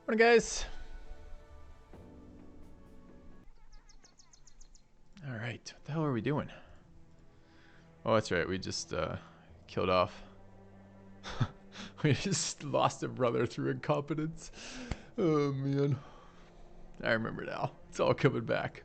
Morning, guys. All right, what the hell are we doing? Oh, that's right. We just killed off. We just lost a brother through incompetence. Oh man, I remember now. It's all coming back.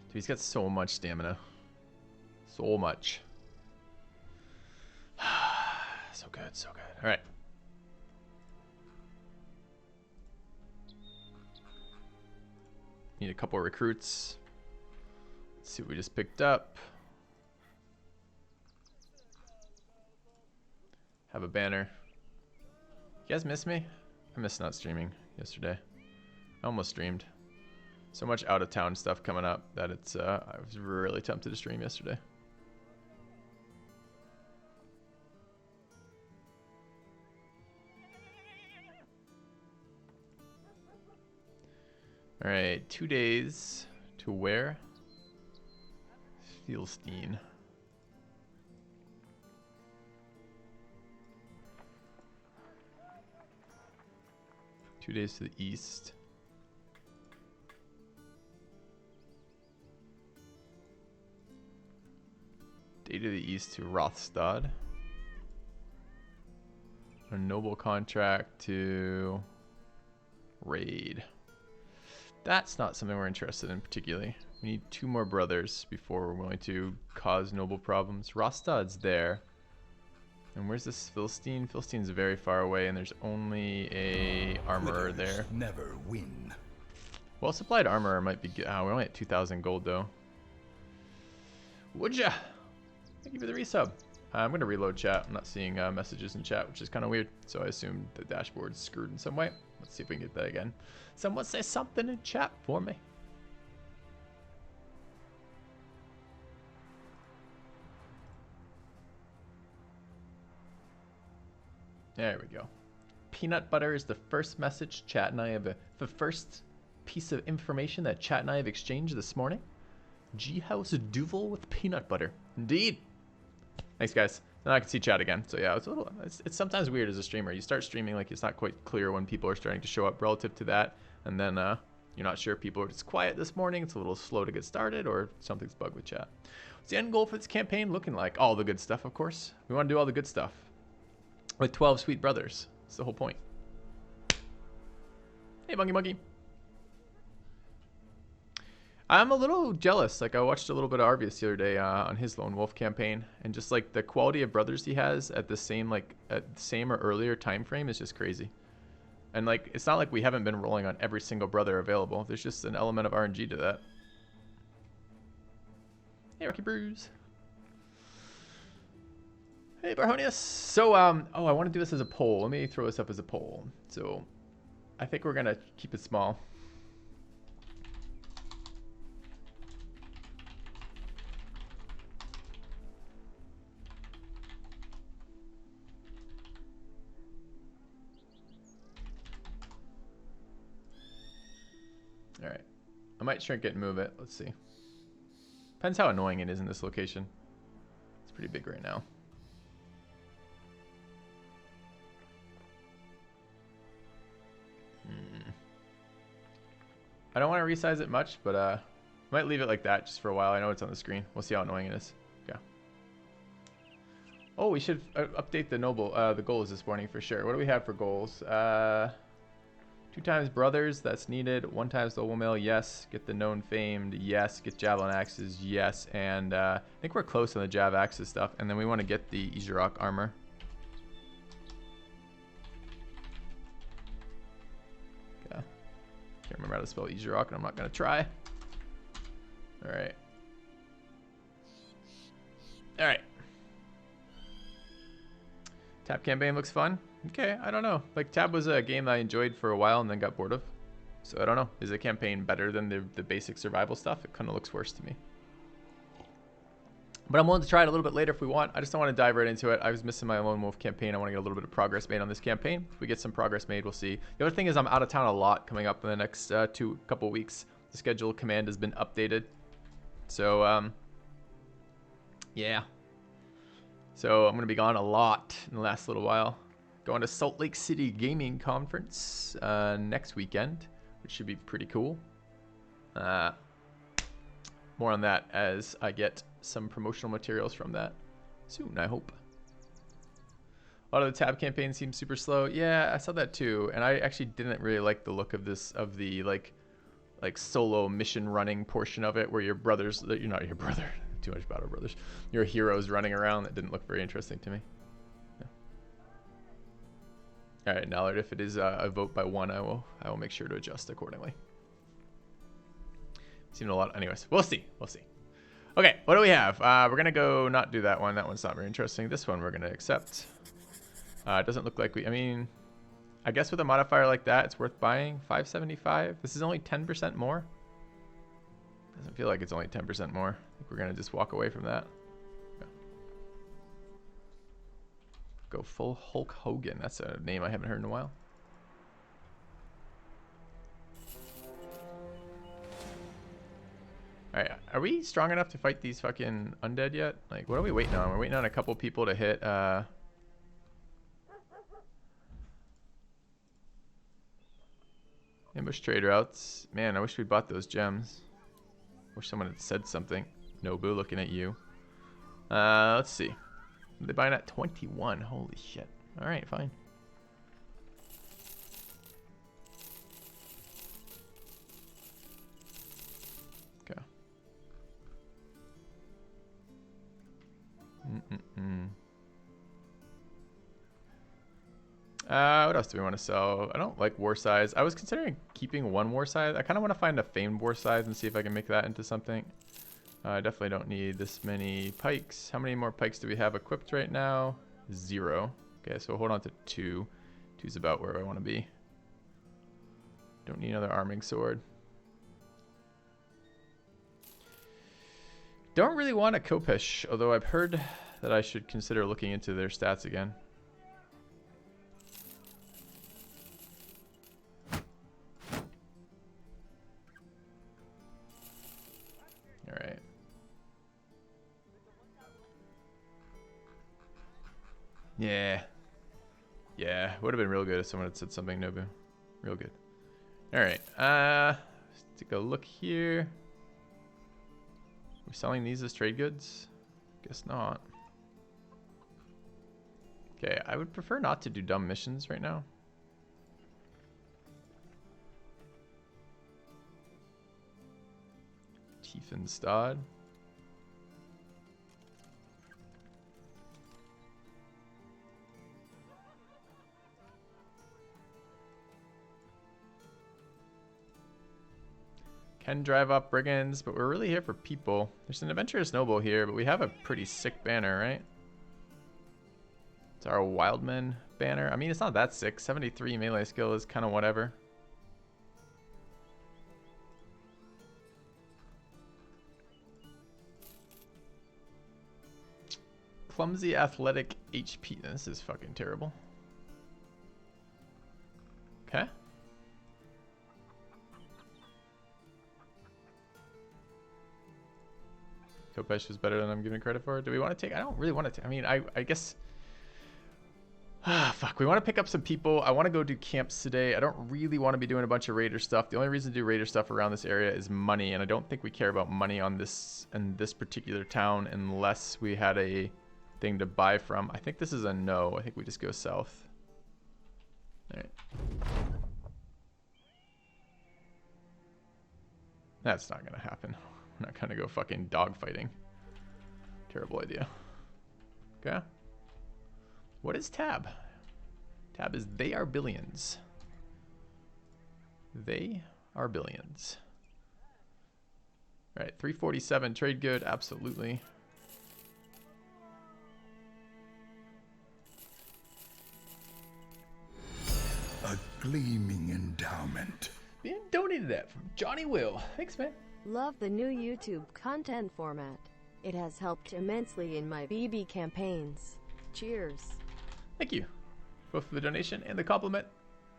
Dude, he's got so much stamina. So much. So good, so good. All right. Need a couple of recruits. Let's see what we just picked up. Have a banner. You guys miss me? I missed not streaming yesterday. I almost streamed. So much out of town stuff coming up that it's I was really tempted to stream yesterday. All right, 2 days to where? Philistine. Two days to the east. Day to the east to Rothstad. A noble contract to raid. That's not something we're interested in particularly. We need 2 more brothers before we're willing to cause noble problems. Rothstad's there. And where's this Philistine? Philistine's very far away, and there's only a armorer there. Never win. Well supplied armorer might be good. We're only at 2,000 gold though. Would ya? Thank you for the resub. I'm gonna reload chat. I'm not seeing messages in chat, which is kind of weird. So I assume the dashboard's screwed in some way. Let's see if we can get that again. Someone say something in chat for me. There we go. Peanut butter is the first message chat and I have the first piece of information that chat and I have exchanged this morning. G-House Duvel with peanut butter. Indeed. Thanks, guys. Now I can see chat again. So yeah, it's sometimes weird as a streamer. You start streaming like it's not quite clear when people are starting to show up relative to that, and then you're not sure if people are just quiet this morning. It's a little slow to get started, or something's bugged with chat. What's the end goal for this campaign looking like? All the good stuff, of course. We want to do all the good stuff. With 12 sweet brothers. That's the whole point. Hey, Monkey Monkey. I'm a little jealous. Like, I watched a little bit of Arvius the other day on his Lone Wolf campaign, and just like the quality of brothers he has at the same or earlier time frame is just crazy. And like, it's not like we haven't been rolling on every single brother available. There's just an element of RNG to that. Hey, Rocky Bruise. Hey, Barhonius. So, oh, I want to do this as a poll. Let me throw this up as a poll. So, I think we're gonna keep it small. All right, I might shrink it and move it. Let's see. Depends how annoying it is in this location. It's pretty big right now. I don't want to resize it much, but I might leave it like that just for a while. I know it's on the screen. We'll see how annoying it is. Yeah. Oh, we should update the goals this morning for sure. What do we have for goals? 2 times brothers, that's needed. 1 times the wool mill, yes. Get the known famed, yes. Get javelin axes, yes. And I think we're close on the jav axes stuff. And then we want to get the Izurok armor. Yeah. Can't remember how to spell Izurok, and I'm not gonna try. All right. All right. Tab campaign looks fun. Okay, I don't know. Like, Tab was a game that I enjoyed for a while and then got bored of. So I don't know. Is the campaign better than the basic survival stuff? It kind of looks worse to me. But I'm willing to try it a little bit later if we want. I just don't want to dive right into it. I was missing my Lone Wolf campaign. I want to get a little bit of progress made on this campaign. If we get some progress made, we'll see. The other thing is I'm out of town a lot coming up in the next couple weeks. The schedule command has been updated. So, yeah. So I'm going to be gone a lot in the last little while. Going to Salt Lake City Gaming Conference next weekend, which should be pretty cool. More on that as I get some promotional materials from that soon, I hope. A lot of the tab campaigns seem super slow. Yeah, I saw that too, and I actually didn't really like the look of this, of the like solo mission running portion of it, where your brothers, you're not your brother, too much Battle Brothers, your heroes running around. That didn't look very interesting to me. Yeah. All right, Nallard, if it is a vote by one, I will make sure to adjust accordingly. Seemed a lot. Anyways, we'll see. We'll see. Okay, what do we have? We're gonna go not do that one. That one's not very interesting. This one we're gonna accept. It doesn't look like we. I mean, I guess with a modifier like that, it's worth buying. 575. This is only 10% more. Doesn't feel like it's only 10% more. I think we're gonna just walk away from that. Go full Hulk Hogan. That's a name I haven't heard in a while. Alright, are we strong enough to fight these fucking undead yet? Like, what are we waiting on? We're waiting on a couple people to hit, ambush trade routes. Man, I wish we bought those gems. Wish someone had said something. Nobu, looking at you. Let's see. They're buying at 21. Holy shit. Alright, fine. Okay. What else do we want to sell? I don't like war size. I was considering keeping one war size. I kind of want to find a famed war size and see if I can make that into something. I definitely don't need this many pikes. How many more pikes do we have equipped right now? 0. Okay, so hold on to 2. 2's about where I want to be. Don't need another arming sword. Don't really want a Kopesh, although I've heard that I should consider looking into their stats again. Alright. Yeah. Yeah, would have been real good if someone had said something, Nobu. Real good. Alright, let's take a look here. We're selling these as trade goods? Guess not. Okay, I would prefer not to do dumb missions right now. Tiefenstad. Can drive up brigands, but we're really here for people. There's an adventurous noble here, but we have a pretty sick banner, right? It's our Wildman banner. I mean, it's not that sick. 73 melee skill is kind of whatever. Clumsy athletic HP. This is fucking terrible. Okay. Kopesh is better than I'm giving credit for. Do we want to take? I don't really want to. I mean, I guess. Fuck. We want to pick up some people. I want to go do camps today. I don't really want to be doing a bunch of raider stuff. The only reason to do raider stuff around this area is money, and I don't think we care about money on this in this particular town unless we had a thing to buy from. I think this is a no. I think we just go south. All right. That's not gonna happen. I'm not gonna go fucking dogfighting. Terrible idea. Okay. What is tab? Tab is they are billions. They are billions. All right, 347 trade good, absolutely. A gleaming endowment being donated that from Johnny Will. Thanks, man. Love the new YouTube content format. It has helped immensely in my BB campaigns. Cheers. Thank you, both for the donation and the compliment.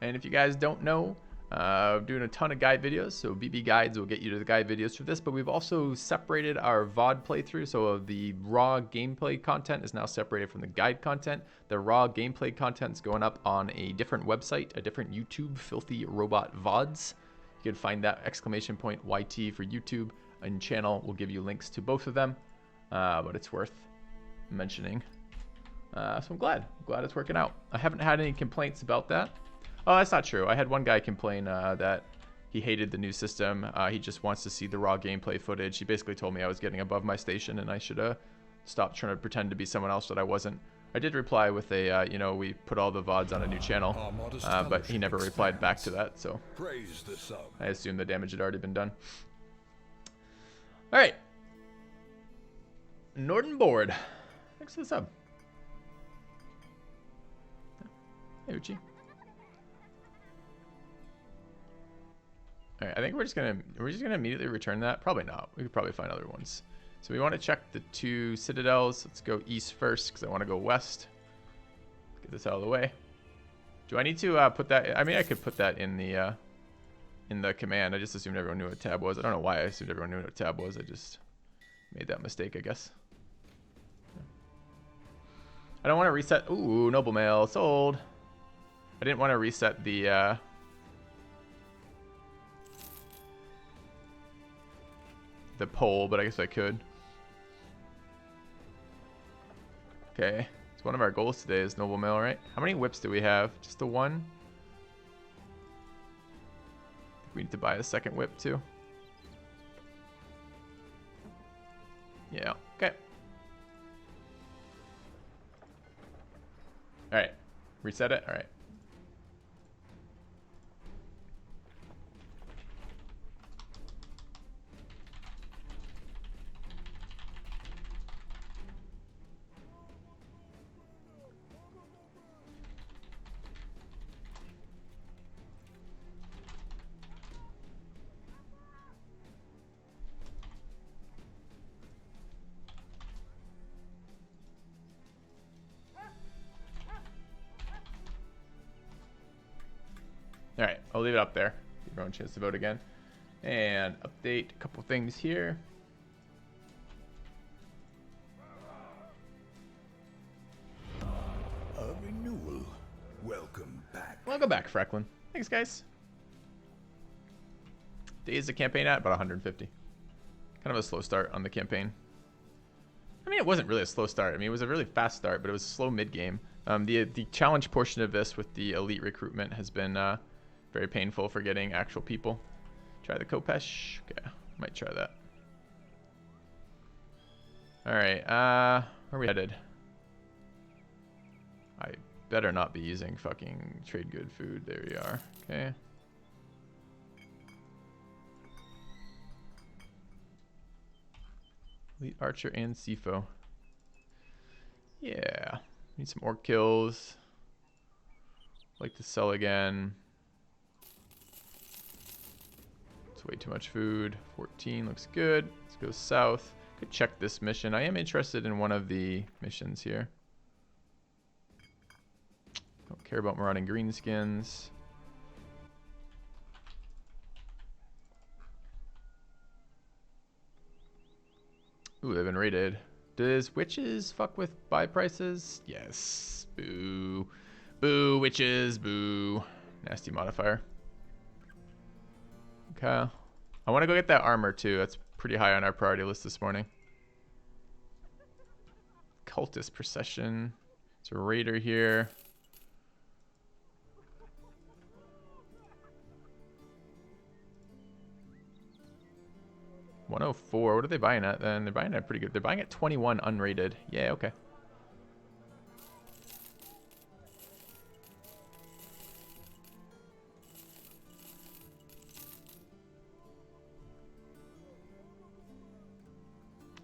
And if you guys don't know, I'm doing a ton of guide videos, so BB guides will get you to the guide videos for this, but we've also separated our VOD playthrough, so the raw gameplay content is now separated from the guide content. The raw gameplay content is going up on a different website, a different YouTube, Filthy Robot VODs. You can find that exclamation point YT for YouTube, and channel will give you links to both of them, but it's worth mentioning. So I'm glad it's working out. I haven't had any complaints about that. Oh, that's not true. I had one guy complain that he hated the new system. He just wants to see the raw gameplay footage. He basically told me I was getting above my station and I should stop trying to pretend to be someone else that I wasn't. I did reply with a, you know, we put all the VODs on a new channel, but he never replied back to that, so I assume the damage had already been done. All right. Norden Board. Thanks for the sub. Hey, Uchi. All right, I think we're just gonna immediately return that. Probably not. We could probably find other ones. So we want to check the 2 citadels. Let's go east first because I want to go west. Get this out of the way. Do I need to put that? I mean, I could put that in the command. I just assumed everyone knew what tab was. I don't know why I assumed everyone knew what tab was. I just made that mistake, I guess. I don't want to reset. Ooh, noble mail sold. I didn't want to reset the poll, but I guess I could. Okay, so one of our goals today is noble mail, right? How many whips do we have? Just the one? We need to buy a second whip too. Yeah, okay. All right, reset it, all right. All right, I'll leave it up there. Give everyone a chance to vote again. And update a couple things here. A renewal. Welcome back. Welcome back, Frecklin. Thanks, guys. Days of campaign at about 150. Kind of a slow start on the campaign. I mean, it wasn't really a slow start. I mean, it was a really fast start, but it was a slow mid-game. The challenge portion of this with the elite recruitment has been very painful for getting actual people. Try the Kopesh. Okay, might try that. All right, where are we headed? I better not be using fucking trade good food. There we are. Okay. Elite Archer and Sifo. Yeah. Need some orc kills. Like to sell again. It's way too much food. 14 looks good. Let's go south. Could check this mission. I am interested in one of the missions here. Don't care about marauding greenskins. Ooh, they've been raided. Does witches fuck with buy prices? Yes. Boo. Boo, witches. Boo. Nasty modifier. Okay. I want to go get that armor too. That's pretty high on our priority list this morning. Cultist procession. It's a raider here. $104. What are they buying at then? They're buying at pretty good. They're buying at 21 unrated. Yeah, okay.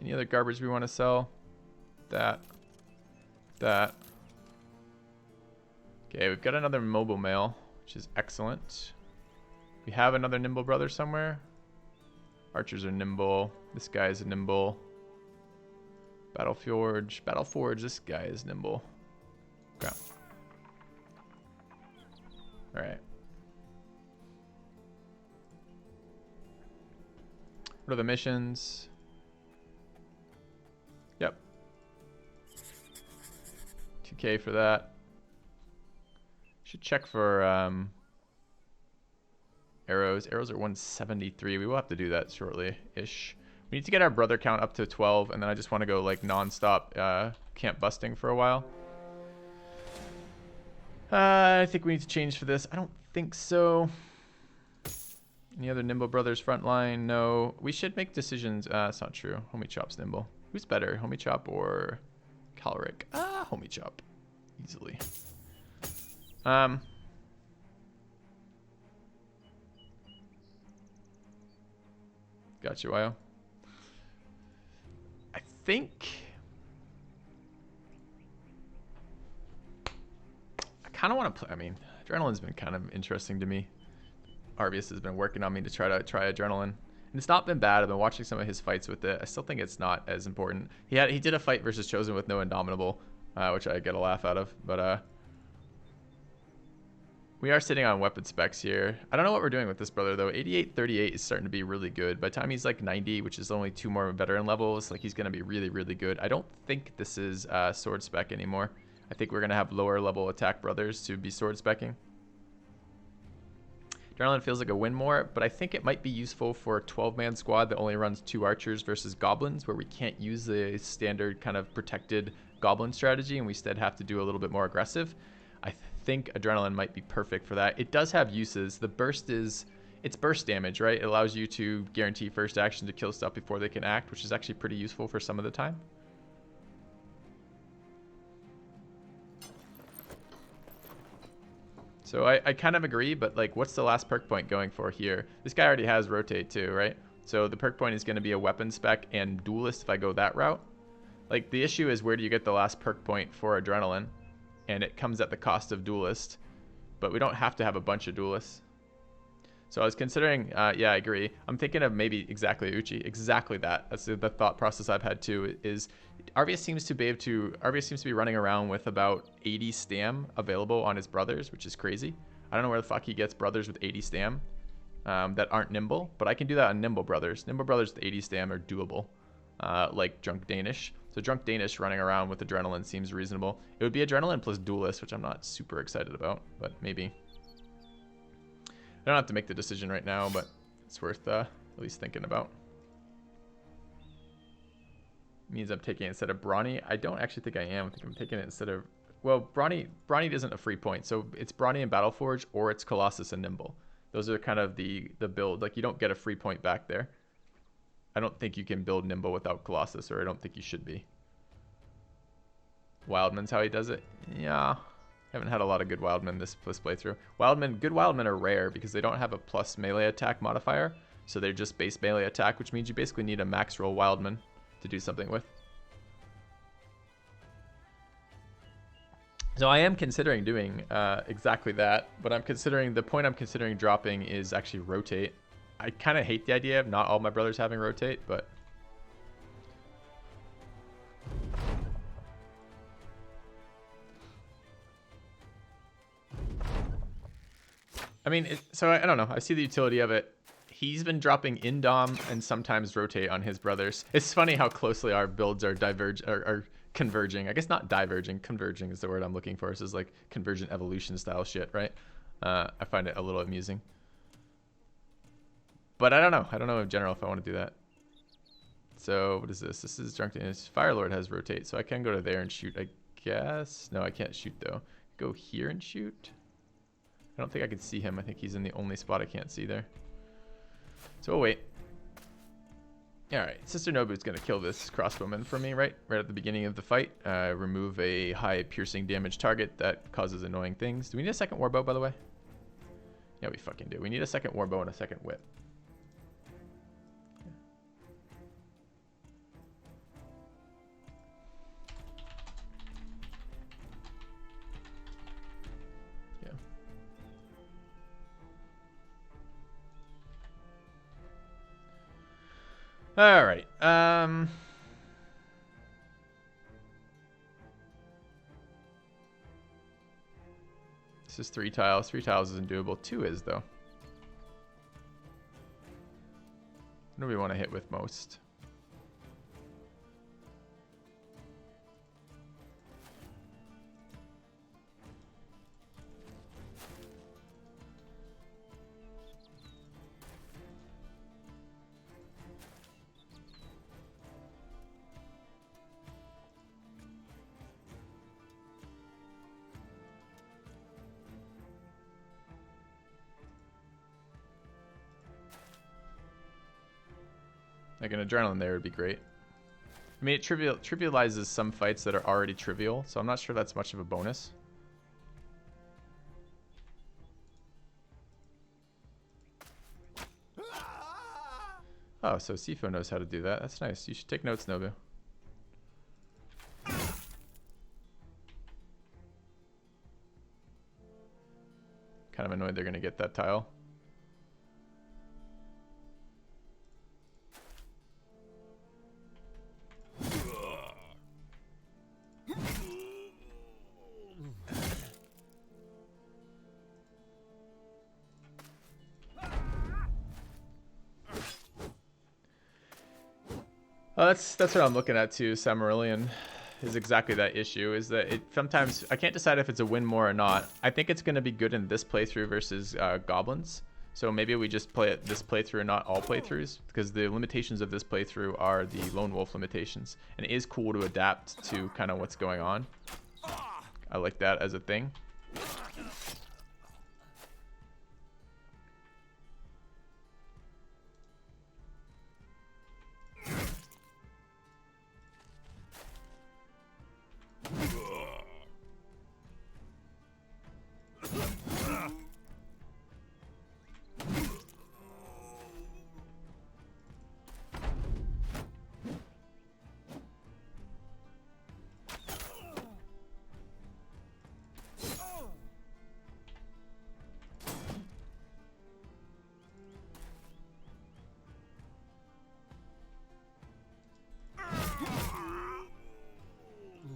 Any other garbage we want to sell? That. Okay, we've got another mobile mail, which is excellent. We have another nimble brother somewhere. Archers are nimble. This guy is nimble. Battleforge, this guy is nimble. Okay. Alright. What are the missions? Yep. 2K for that. Should check for arrows. Arrows are 173. We will have to do that shortly-ish. We need to get our brother count up to 12, and then I just want to go like non-stop camp busting for a while. I think we need to change for this. I don't think so. Any other nimble brothers front line? No. We should make decisions. It's not true. Homie Chop's nimble. Who's better, Homie Chop or Calric? Homie Chop. Easily. Got you, Wyo. I think I kind of want to play. I mean, adrenaline's been kind of interesting to me. Arvius has been working on me to try adrenaline, and it's not been bad. I've been watching some of his fights with it. I still think it's not as important. He did a fight versus Chosen with no Indomitable, which I get a laugh out of. But we are sitting on weapon specs here. I don't know what we're doing with this brother though. 88-38 is starting to be really good. By the time he's like 90, which is only 2 more veteran levels, like he's gonna be really, really good. I don't think this is sword spec anymore. I think we're gonna have lower level attack brothers to be sword specking. Adrenaline feels like a win more, but I think it might be useful for a 12-man squad that only runs 2 archers versus goblins, where we can't use the standard kind of protected goblin strategy, and we instead have to do a little bit more aggressive. I think adrenaline might be perfect for that. It does have uses. The burst it's burst damage, right? It allows you to guarantee first action to kill stuff before they can act, which is actually pretty useful for some of the time. So I kind of agree, but like, what's the last perk point going for here? This guy already has rotate too, right? So the perk point is going to be a weapon spec and duelist if I go that route. Like, the issue is, where do you get the last perk point for adrenaline? And it comes at the cost of duelist, but we don't have to have a bunch of duelists. So I was considering, yeah, I agree. I'm thinking of maybe exactly Uchi, exactly that. That's the thought process I've had too. Is Arvius seems to be running around with about 80 stam available on his brothers, which is crazy. I don't know where the fuck he gets brothers with 80 stam that aren't nimble, but I can do that on nimble brothers. Nimble brothers with 80 stam are doable, like Drunk Danish. So Drunk Danish running around with adrenaline seems reasonable. It would be adrenaline plus duelist, which I'm not super excited about, but maybe. I don't have to make the decision right now, but it's worth at least thinking about. Means I'm taking it instead of Brawny. I don't actually think I am. I think I'm taking it instead of... Well, Brawny isn't a free point, so it's Brawny and Battleforge, or it's Colossus and Nimble. Those are kind of the build. Like, you don't get a free point back there. I don't think you can build Nimble without Colossus, or I don't think you should be. Wildman's how he does it. Yeah. Haven't had a lot of good Wildmen this playthrough. Good Wildmen are rare because they don't have a plus melee attack modifier. So they're just base melee attack, which means you basically need a max roll Wildman to do something with. So I am considering doing exactly that, but the point I'm considering dropping is actually rotate. I kind of hate the idea of not all my brothers having rotate, but... I mean, so I don't know. I see the utility of it. He's been dropping Indom and sometimes rotate on his brothers. It's funny how closely our builds are converging. I guess not diverging. Converging is the word I'm looking for. This is like convergent evolution style shit, right? I find it a little amusing. But I don't know. I don't know in general if I want to do that. So what is this? This is Drunk Danish. Firelord has rotate, so I can go to there and shoot, I guess. No, I can't shoot though. Go here and shoot. I don't think I can see him. I think he's in the only spot I can't see there. So we'll wait. Alright, Sister Nobu's going to kill this crossbowman for me right at the beginning of the fight. Remove a high piercing damage target that causes annoying things. Do we need a second warbow, by the way? Yeah, we fucking do. We need a second warbow and a second whip. All right. This is 3 tiles. 3 tiles isn't doable. 2 is, though. What do we want to hit with most? Like an adrenaline there would be great. I mean, it trivializes some fights that are already trivial, so I'm not sure that's much of a bonus. Oh, so Sifo knows how to do that. That's nice. You should take notes, Nobu. Kind of annoyed they're going to get that tile. That's what I'm looking at too. Samarillion is exactly that issue. Is that it sometimes I can't decide if it's a win more or not. I think it's going to be good in this playthrough versus goblins. So maybe we just play it this playthrough and not all playthroughs, because the limitations of this playthrough are the lone wolf limitations, and it is cool to adapt to kind of what's going on. I like that as a thing.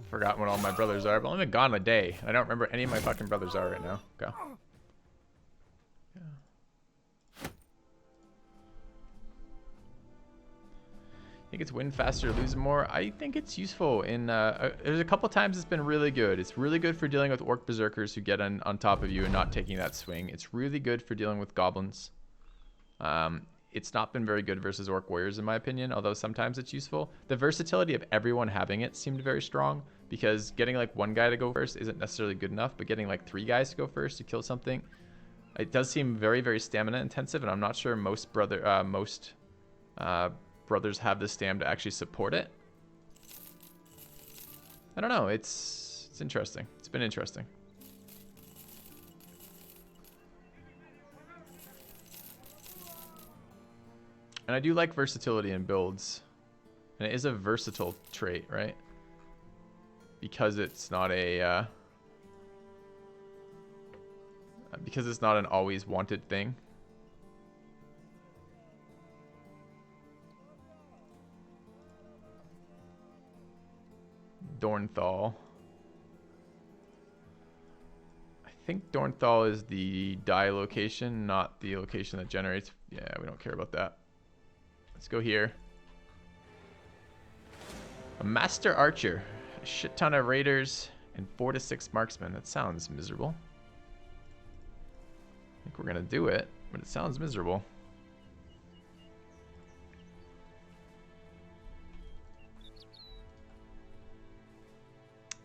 Forgot what all my brothers are, but I've only been gone a day. I don't remember any of my fucking brothers are right now. Go. Yeah. I think it's win faster, lose more. I think it's useful in there's a couple times it's been really good. It's really good for dealing with orc berserkers who get on top of you and not taking that swing. It's really good for dealing with goblins. It's not been very good versus orc warriors in my opinion, although sometimes it's useful. The versatility of everyone having it seemed very strong, because getting like one guy to go first isn't necessarily good enough, but getting like 3 guys to go first to kill something, it does seem very, very stamina intensive, and I'm not sure most brothers have the stam to actually support it. I don't know. It's interesting. It's been interesting. And I do like versatility in builds. And it is a versatile trait, right? Because it's not a... because it's not an always wanted thing. Dornthal. I think Dornthal is the die location, not the location that generates. Yeah, we don't care about that. Let's go here. A master archer, a shit ton of raiders, and 4 to 6 marksmen. That sounds miserable. I think we're gonna do it, but it sounds miserable.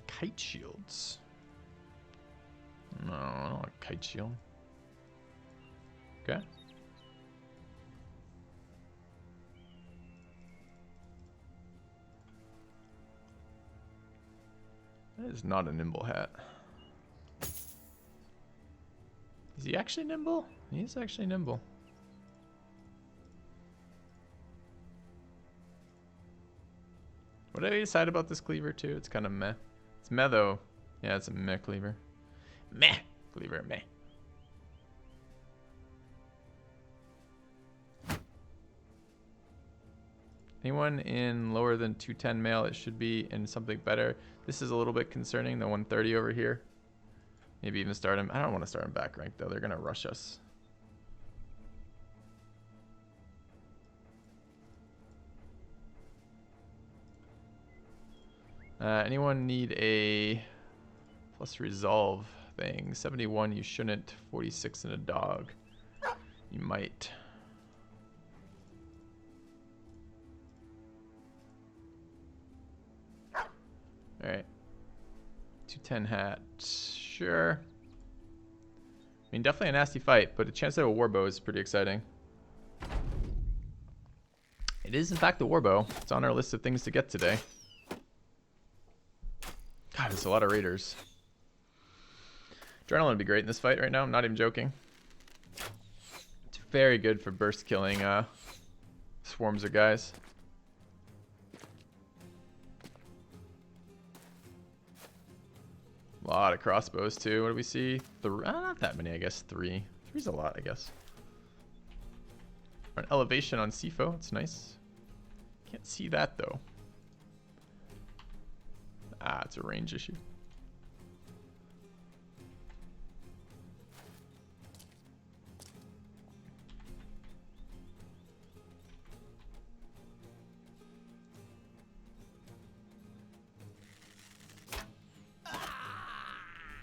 Kite shields. No, I don't want kite shield. Okay. That is not a nimble hat. Is he actually nimble? He's actually nimble. What did I decide about this cleaver too? It's kind of meh. It's meh though. Yeah, it's a meh cleaver. Meh cleaver, meh. Anyone in lower than 210 mail, it should be in something better. This is a little bit concerning, the 130 over here. Maybe even start him. I don't want to start him back ranked though. They're going to rush us. Anyone need a plus resolve thing? 71 you shouldn't. 46 in a dog. You might. Alright. 210 hat. Sure. I mean, definitely a nasty fight, but a chance at a warbow is pretty exciting. It is, in fact, the warbow. It's on our list of things to get today. God, there's a lot of raiders. Adrenaline would be great in this fight right now. I'm not even joking. It's very good for burst killing swarms of guys. A lot of crossbows too. What do we see? Not that many, I guess. Three. Three's a lot, I guess. An elevation on CFO. It's nice. Can't see that though. Ah, it's a range issue.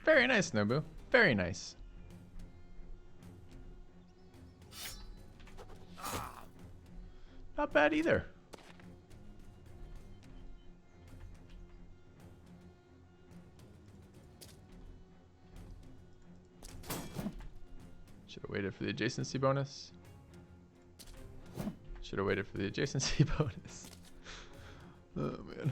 Very nice, Nobu. Very nice. Not bad either. Should have waited for the adjacency bonus. Should have waited for the adjacency bonus. Oh man.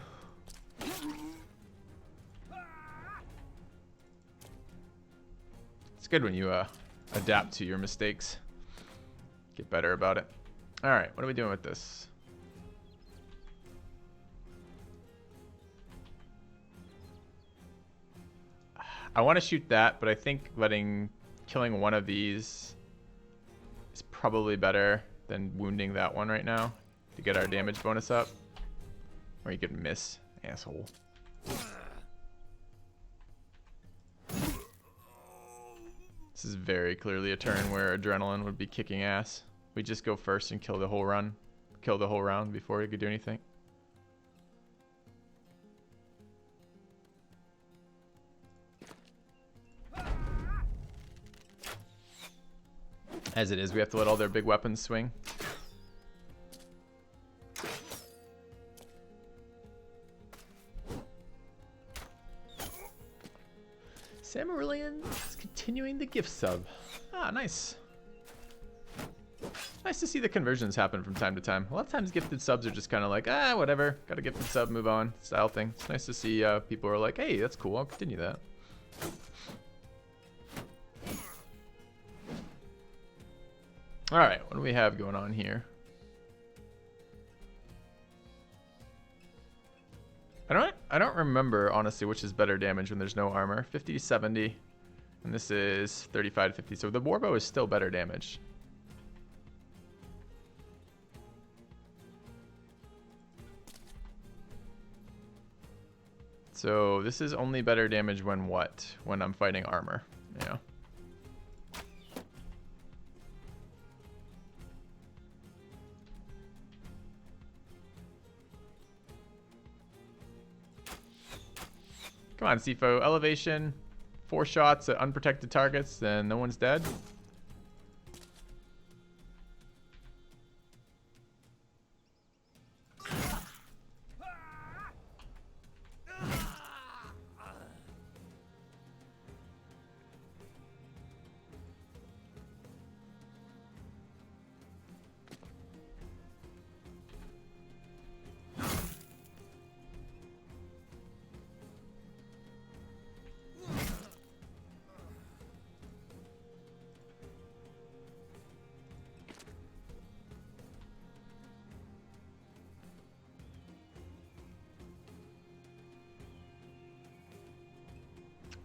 It's good when you adapt to your mistakes. Get better about it. Alright, what are we doing with this? I want to shoot that, but I think killing one of these is probably better than wounding that one right now to get our damage bonus up. Or you could miss, asshole. This is very clearly a turn where adrenaline would be kicking ass. We just go first and kill the whole run. Kill the whole round before we could do anything. As it is, we have to let all their big weapons swing. Samarillion is continuing the gift sub. Ah, nice. Nice to see the conversions happen from time to time. A lot of times gifted subs are just kind of like, ah, whatever. Got a gifted sub, move on. Style thing. It's nice to see people are like, hey, that's cool. I'll continue that. All right, what do we have going on here? I don't remember honestly which is better damage when there's no armor. 50 to 70, and this is 35 to 50. So the warbow is still better damage. So this is only better damage when what? When I'm fighting armor. Yeah. Come on, CFO. Elevation. 4 shots at unprotected targets, then no one's dead.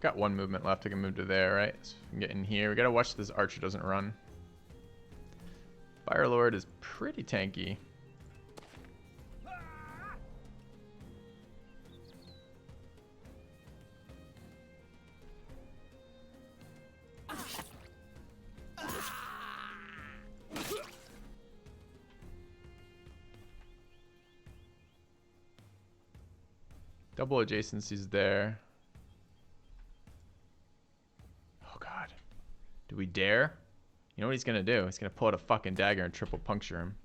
Got 1 movement left. I can move to there, right? So we can get in here. We gotta watch this archer doesn't run. Firelord is pretty tanky. Double adjacencies there. Oh god. Do we dare? You know what he's gonna do? He's gonna pull out a fucking dagger and triple puncture him.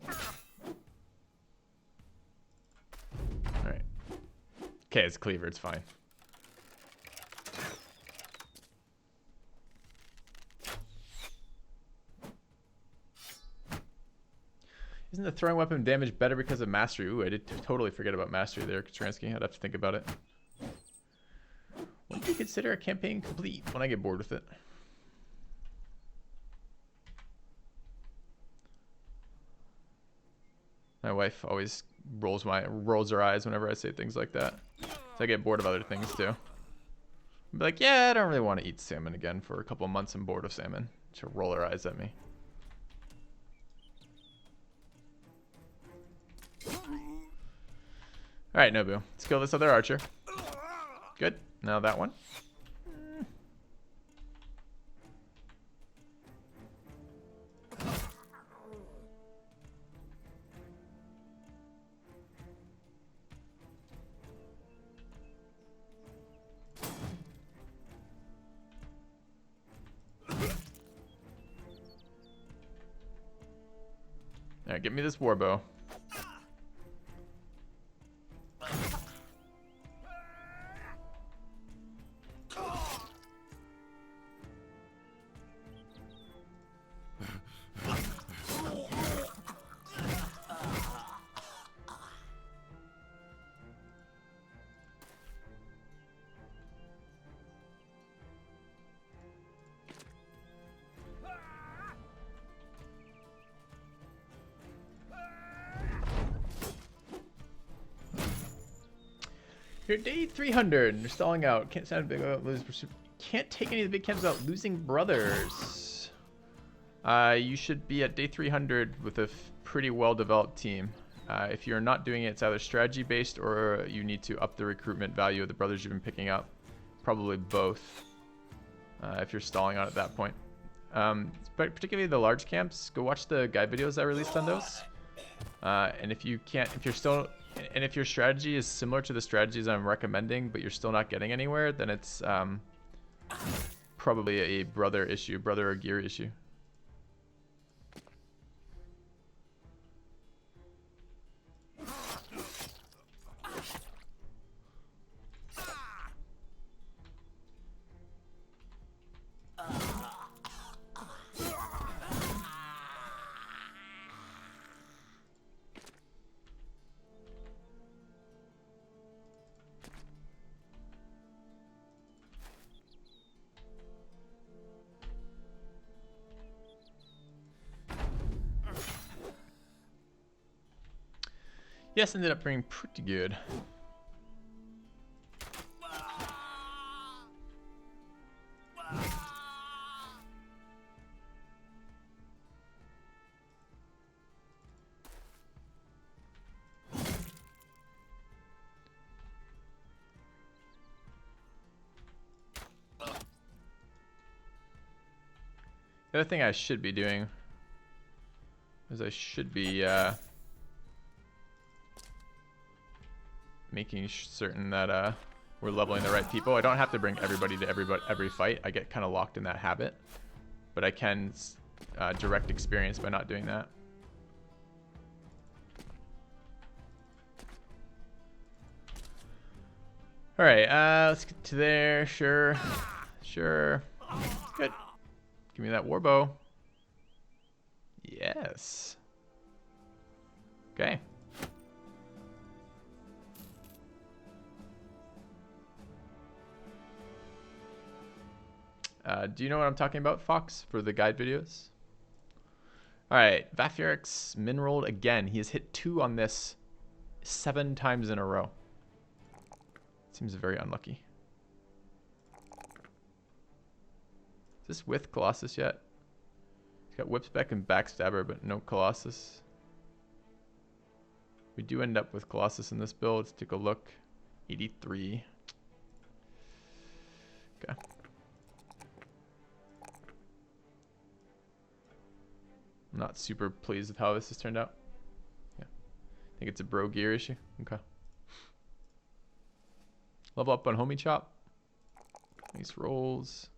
Alright. Okay, it's cleaver, it's fine. Isn't the throwing weapon damage better because of mastery? Ooh, I did totally forget about mastery there, Katransky. I'd have to think about it. When do you consider a campaign complete? When I get bored with it. My wife always rolls her eyes whenever I say things like that. So I get bored of other things too. I'd be like, yeah, I don't really want to eat salmon again for a couple of months. I'm bored of salmon. She'll roll her eyes at me. Alright, Nobu. Let's kill this other archer. Good. Now that one. Alright, get me this warbow. You're at day 300. You're stalling out. Can't sound big without losing pursuit. Can't take any of the big camps without losing brothers. You should be at day 300 with a pretty well-developed team. If you're not doing it, it's either strategy-based or you need to up the recruitment value of the brothers you've been picking up. Probably both. If you're stalling out at that point. But particularly the large camps, go watch the guide videos I released on those. And if you can't, if you're still, and if your strategy is similar to the strategies I'm recommending, but you're still not getting anywhere, then it's probably a brother issue, brother or gear issue. Yes, ended up being pretty good. The other thing I should be doing is I should be making certain that we're leveling the right people. I don't have to bring everybody to every fight. I get kind of locked in that habit, but I can direct experience by not doing that. All right, let's get to there. Sure, sure. Good. Give me that warbow. Yes. Okay. Do you know what I'm talking about, Fox, for the guide videos? All right, Vafyrix min-rolled again. He has hit 2 on this 7 times in a row. Seems very unlucky. Is this with Colossus yet? He's got Whipspec and Backstabber, but no Colossus. We do end up with Colossus in this build. Let's take a look. 83. Okay. I'm not super pleased with how this has turned out. Yeah. I think it's a bro gear issue. Okay. Level up on Homie Chop. Nice rolls.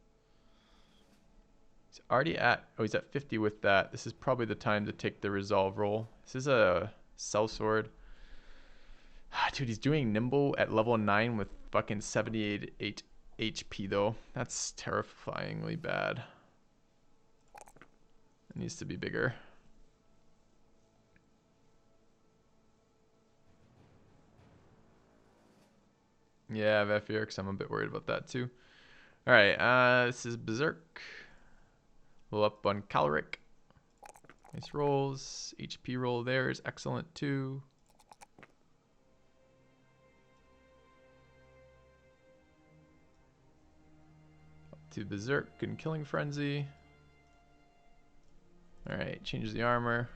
He's already at, oh, he's at 50 with that. This is probably the time to take the resolve roll. This is a sellsword. Dude, he's doing nimble at level 9 with fucking 78 HP though. That's terrifyingly bad. It needs to be bigger. Yeah, Vefir, because I'm a bit worried about that too. Alright, this is Berserk. We'll up on Calric. Nice rolls. HP roll there is excellent too. Up to Berserk and Killing Frenzy. Alright, changes the armor.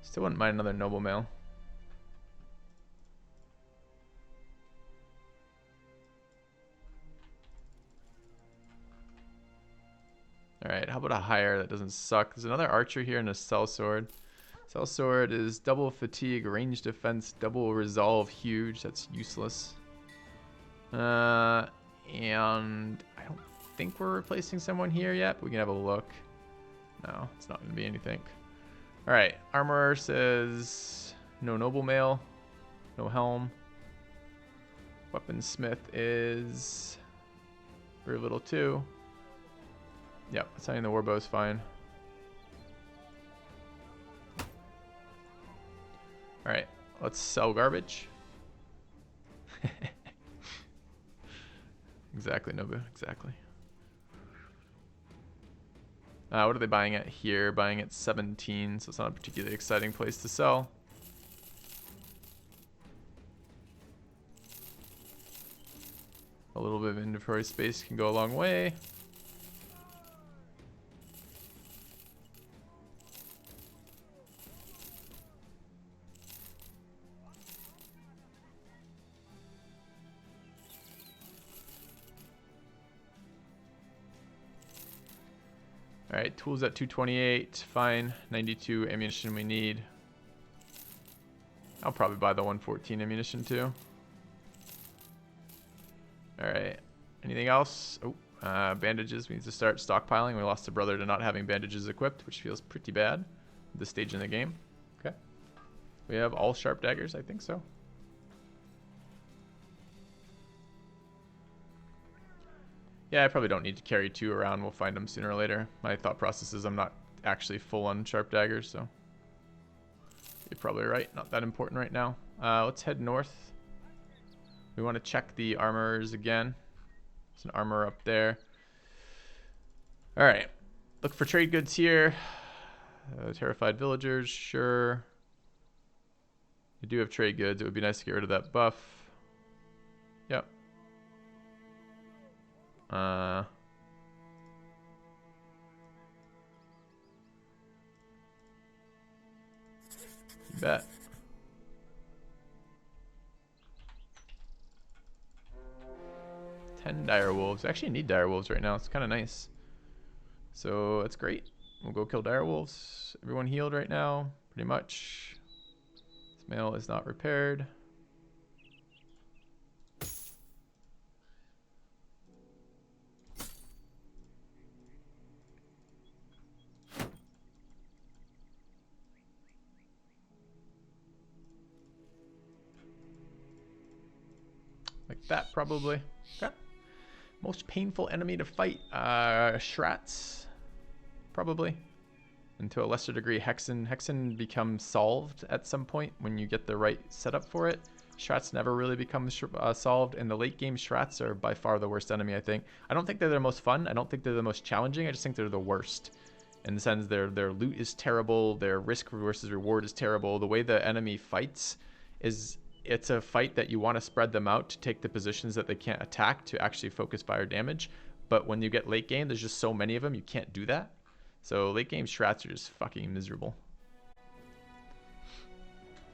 Still wouldn't mind another Noble Mail. Alright, how about a higher that doesn't suck? There's another archer here and a sellsword. Sellsword is double fatigue, range defense, double resolve, huge. That's useless. And I don't think we're replacing someone here yet, but we can have a look. No, it's not going to be anything. Alright, armorer says no noble mail, no helm. Weaponsmith is very little too. Yep, assigning the warbow is fine. Alright, let's sell garbage. Exactly, Nobu, exactly. What are they buying at here? Buying at 17, so it's not a particularly exciting place to sell. A little bit of inventory space can go a long way. Alright, tools at 228, fine. 92 ammunition we need. I'll probably buy the 114 ammunition too. Alright, anything else? Oh, bandages, we need to start stockpiling. We lost a brother to not having bandages equipped, which feels pretty bad at this stage in the game. Okay. We have all sharp daggers, I think so. Yeah, I probably don't need to carry 2 around. We'll find them sooner or later. My thought process is I'm not actually full on sharp daggers, so you're probably right. Not that important right now. Let's head north. We want to check the armors again. There's an armor up there. All right. Look for trade goods here. Terrified villagers, sure. We do have trade goods. It would be nice to get rid of that buff. Yep. Bet. $10 dire wolves. I actually need dire wolves right now. It's kind of nice. So that's great. We'll go kill dire wolves. Everyone healed right now, pretty much. This mail is not repaired. Like that, probably. Okay. Most painful enemy to fight. Shrats, probably. And to a lesser degree, Hexen. Hexen becomes solved at some point when you get the right setup for it. Shrats never really become solved, and the late game Shrats are by far the worst enemy, I think. I don't think they're the most fun. I don't think they're the most challenging. I just think they're the worst. In the sense their loot is terrible, their risk versus reward is terrible. The way the enemy fights is... It's a fight that you want to spread them out to take the positions that they can't attack to actually focus fire damage. But when you get late game, there's just so many of them, you can't do that. So late game Shrats are just fucking miserable.